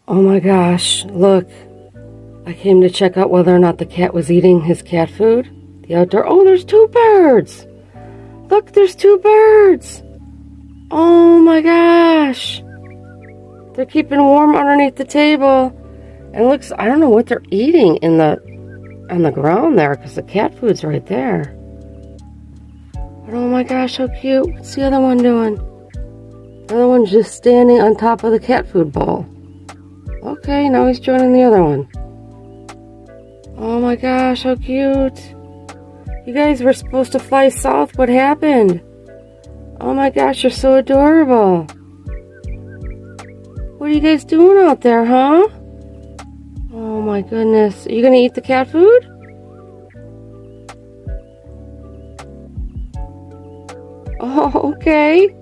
Oh my gosh, look. I came to check out whether or not the cat was eating his cat food. The outdoor. Oh, there's two birds. Look, there's two birds. Oh my gosh. They're keeping warm underneath the table. And looks, I don't know what they're eating on the ground there because the cat food's right there. But oh my gosh, how cute. What's the other one doing? The other one's just standing on top of the cat food bowl. Okay, now he's joining the other one. Oh my gosh, how cute. You guys were supposed to fly south. What happened? Oh my gosh, you're so adorable. What are you guys doing out there, huh? Oh my goodness. Are you gonna eat the cat food? Oh, okay.